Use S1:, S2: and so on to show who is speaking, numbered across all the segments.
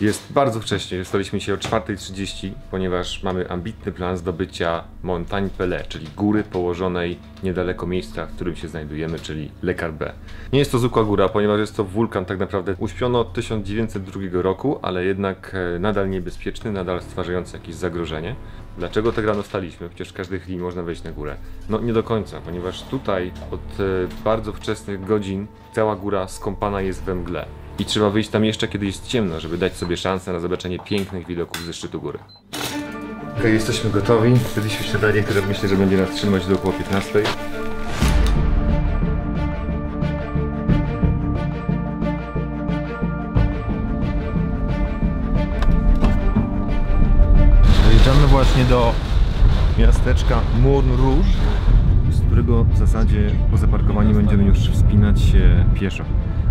S1: Jest bardzo wcześnie, wstaliśmy się o 4:30, ponieważ mamy ambitny plan zdobycia Montagne Pelée, czyli góry położonej niedaleko miejsca, w którym się znajdujemy, czyli Le Carbet. Nie jest to zwykła góra, ponieważ jest to wulkan tak naprawdę uśpiony od 1902 roku, ale jednak nadal niebezpieczny, nadal stwarzający jakieś zagrożenie. Dlaczego tak rano staliśmy? Przecież w każdej chwili można wejść na górę. No nie do końca, ponieważ tutaj od bardzo wczesnych godzin cała góra skąpana jest we mgle. I trzeba wyjść tam jeszcze, kiedy jest ciemno, żeby dać sobie szansę na zobaczenie pięknych widoków ze szczytu góry. Okej, jesteśmy gotowi. Zjedliśmy śniadanie, które myślę, że będzie nas trzymać do około 15. Dojeżdżamy właśnie do miasteczka Morne Rouge, z którego w zasadzie po zaparkowaniu będziemy już wspinać się pieszo.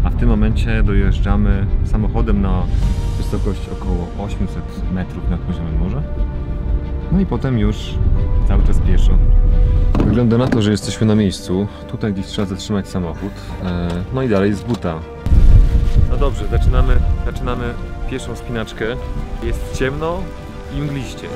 S1: A w tym momencie dojeżdżamy samochodem na wysokość około 800 metrów nad poziomem morza. No i potem już cały czas pieszo. Wygląda na to, że jesteśmy na miejscu. Tutaj gdzieś trzeba zatrzymać samochód. No i dalej z buta. No dobrze, zaczynamy pieszą wspinaczkę. Jest ciemno i mgliście.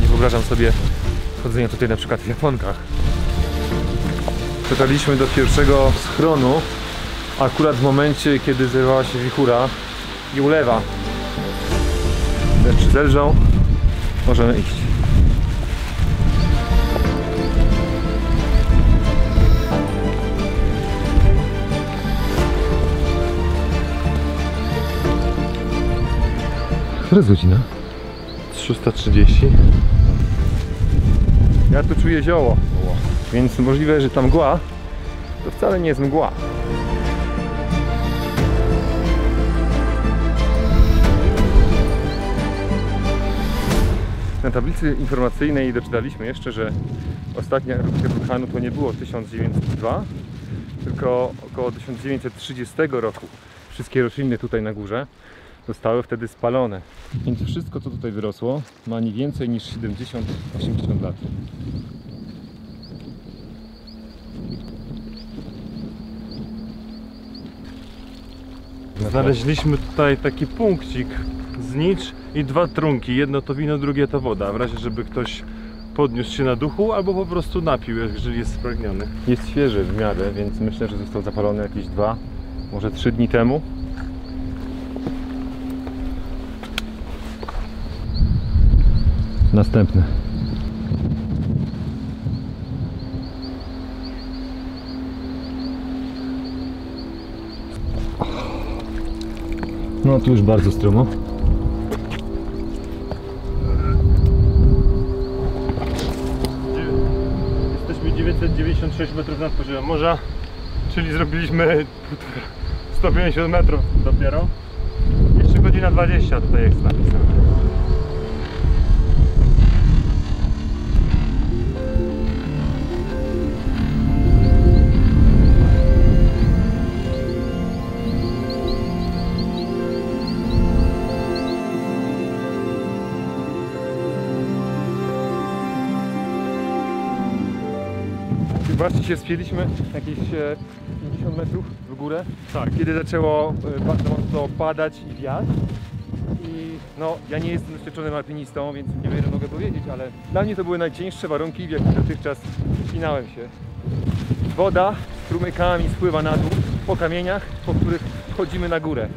S1: Wyobrażam sobie chodzenie tutaj na przykład w japonkach. Dotarliśmy do pierwszego schronu akurat w momencie, kiedy zerwała się wichura i ulewa. Deszcz zelżał, możemy iść. Która jest godzina? 6:30. Ja tu czuję zioło, więc możliwe, że ta mgła to wcale nie jest mgła. Na tablicy informacyjnej doczytaliśmy jeszcze, że ostatnia erupcja wulkanu to nie było 1902, tylko około 1930 roku. Wszystkie rośliny tutaj na górze zostały wtedy spalone. Więc wszystko, co tutaj wyrosło, ma nie więcej niż 70-80 lat.
S2: Znaleźliśmy tutaj taki punkcik znicz i dwa trunki. Jedno to wino, drugie to woda. W razie, żeby ktoś podniósł się na duchu albo po prostu napił, jeżeli jest spragniony.
S1: Jest świeży w miarę, więc myślę, że został zapalony jakieś 2, może 3 dni temu. Następny. No tu już bardzo stromo.
S2: Jesteśmy 996 metrów nad poziomem morza, czyli zrobiliśmy 150 metrów dopiero. Jeszcze godzina 20 tutaj jest napisane.
S1: Właśnie się spięliśmy jakieś 50 metrów w górę,
S2: Tak.
S1: kiedy zaczęło bardzo mocno padać i wiać. I no, ja nie jestem doświadczonym alpinistą, więc nie wiele mogę powiedzieć, ale dla mnie to były najcięższe warunki, w jakich dotychczas wspinałem się. Woda strumykami spływa na dół po kamieniach, po których wchodzimy na górę.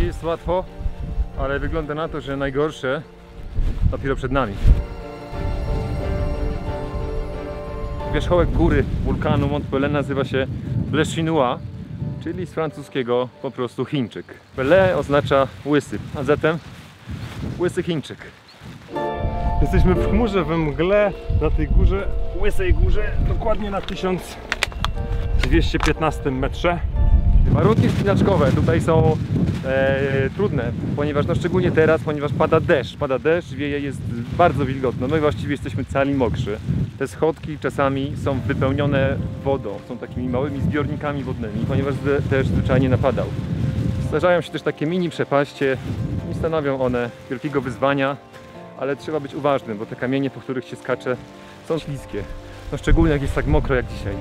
S1: Jest łatwo, ale wygląda na to, że najgorsze dopiero przed nami. Wierzchołek góry wulkanu Mont Pelée nazywa się Blé Chinois, czyli z francuskiego po prostu Chińczyk. Pelé oznacza łysy, a zatem łysy Chińczyk.
S2: Jesteśmy w chmurze, we mgle, na tej górze, łysej górze, dokładnie na 1215 metrze.
S1: Warunki wspinaczkowe tutaj są trudne, ponieważ no szczególnie teraz, ponieważ pada deszcz, wieje, jest bardzo wilgotno, my właściwie jesteśmy cali mokrzy. Te schodki czasami są wypełnione wodą, są takimi małymi zbiornikami wodnymi, ponieważ deszcz zwyczajnie napadał. Zdarzają się też takie mini przepaście, nie stanowią one wielkiego wyzwania, ale trzeba być uważnym, bo te kamienie, po których się skacze, są śliskie. No szczególnie jak jest tak mokro jak dzisiaj.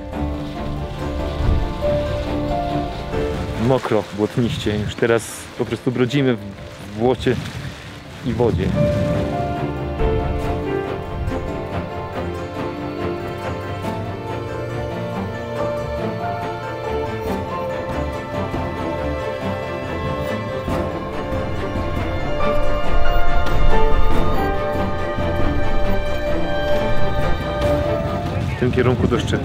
S1: Mokro, błotniście. Już teraz po prostu brodzimy w błocie i wodzie. W tym kierunku do szczytu.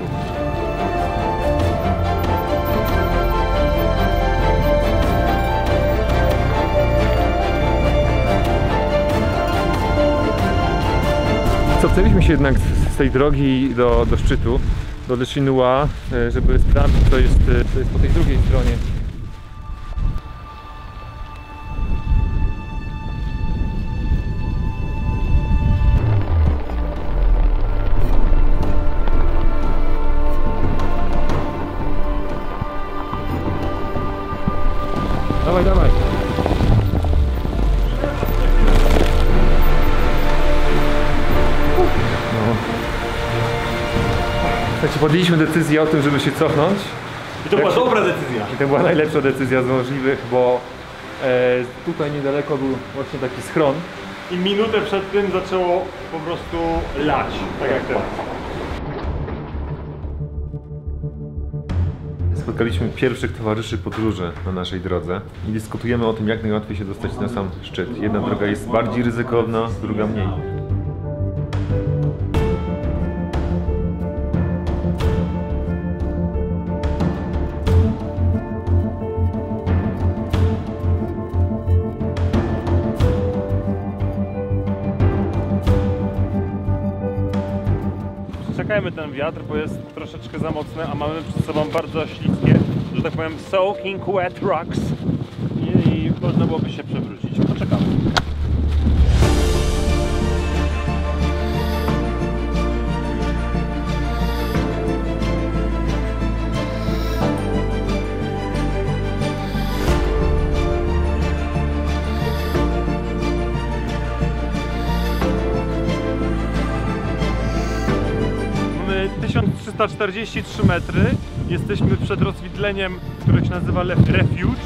S1: Cofnęliśmy się jednak z tej drogi do szczytu, do Le Chinois, żeby sprawdzić, co jest po tej drugiej stronie. Dawaj, dawaj! Słuchajcie, podjęliśmy decyzję o tym, żeby się cofnąć.
S2: I to była dobra decyzja.
S1: I to była najlepsza decyzja z możliwych, bo tutaj niedaleko był właśnie taki schron.
S2: I minutę przed tym zaczęło po prostu lać, tak jak teraz.
S1: Spotkaliśmy pierwszych towarzyszy podróży na naszej drodze i dyskutujemy o tym, jak najłatwiej się dostać na sam szczyt. Jedna droga jest bardziej ryzykowna, druga mniej.
S2: Czekajmy ten wiatr, bo jest troszeczkę za mocny, a mamy przed sobą bardzo śliskie, że tak powiem, soaking wet rocks i można byłoby się przewrócić. Poczekamy. Mamy 1343 metry. Jesteśmy przed rozwidleniem, które się nazywa Refuge.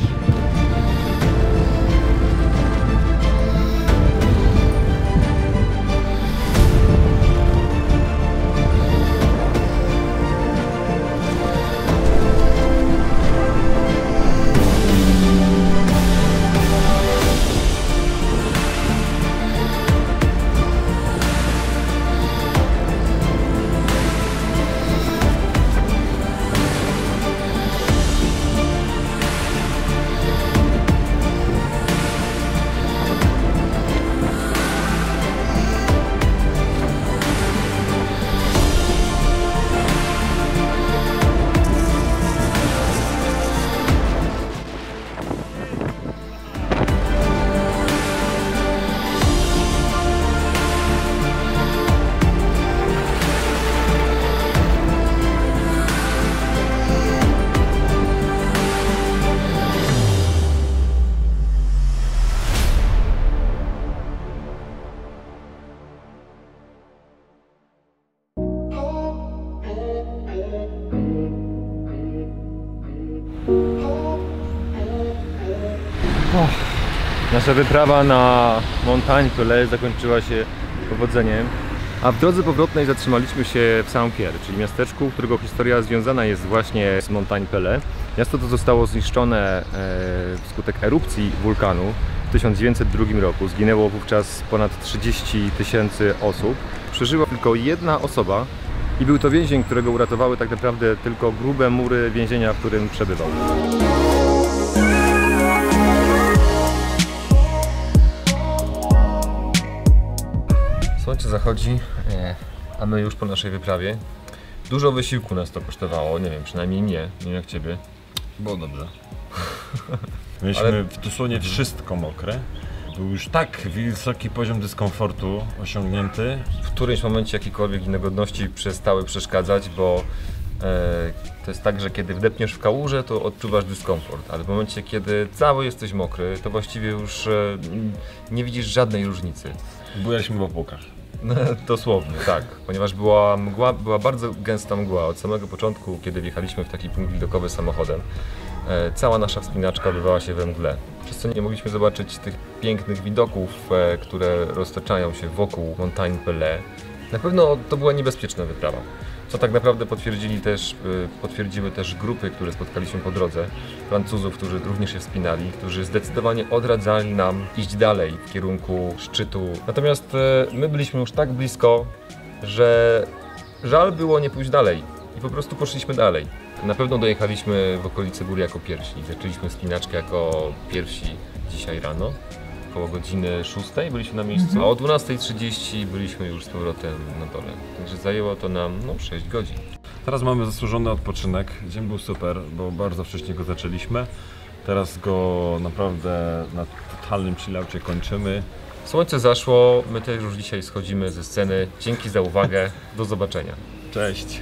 S1: Nasza wyprawa na Montagne Pelée zakończyła się powodzeniem, a w drodze powrotnej zatrzymaliśmy się w Saint-Pierre, czyli miasteczku, którego historia związana jest właśnie z Montagne Pelée. Miasto to zostało zniszczone wskutek erupcji wulkanu w 1902 roku. Zginęło wówczas ponad 30 000 osób. Przeżyła tylko jedna osoba i był to więzień, którego uratowały tak naprawdę tylko grube mury więzienia, w którym przebywał. Słońce zachodzi, a my już po naszej wyprawie. Dużo wysiłku nas to kosztowało, nie wiem, przynajmniej mnie, nie wiem jak ciebie.
S3: Było dobrze. Mieliśmy dosłownie wszystko mokre. Był już tak wysoki poziom dyskomfortu osiągnięty.
S1: W którymś momencie jakiekolwiek niedogodności przestały przeszkadzać, bo to jest tak, że kiedy wdepniesz w kałużę, to odczuwasz dyskomfort, ale w momencie, kiedy cały jesteś mokry, to właściwie już nie widzisz żadnej różnicy.
S3: Bujaliśmy w opłokach.
S1: Dosłownie, tak, ponieważ była mgła, była bardzo gęsta mgła od samego początku, kiedy wjechaliśmy w taki punkt widokowy samochodem. Cała nasza wspinaczka odbywała się we mgle, przez co nie mogliśmy zobaczyć tych pięknych widoków, które roztaczają się wokół Montagne Pelée. Na pewno to była niebezpieczna wyprawa, co tak naprawdę potwierdziły też grupy, które spotkaliśmy po drodze, Francuzów, którzy również się wspinali, którzy zdecydowanie odradzali nam iść dalej w kierunku szczytu. Natomiast my byliśmy już tak blisko, że żal było nie pójść dalej i po prostu poszliśmy dalej. Na pewno dojechaliśmy w okolice góry jako pierwsi. Zaczęliśmy wspinaczkę jako pierwsi dzisiaj rano. Około godziny 6 byliśmy na miejscu, a o 12:30 byliśmy już z powrotem na dole. Także zajęło to nam 6 godzin.
S3: Teraz mamy zasłużony odpoczynek. Dzień był super, bo bardzo wcześnie go zaczęliśmy. Teraz go naprawdę na totalnym chillaucie kończymy.
S1: Słońce zaszło, my też już dzisiaj schodzimy ze sceny. Dzięki za uwagę, do zobaczenia.
S3: Cześć!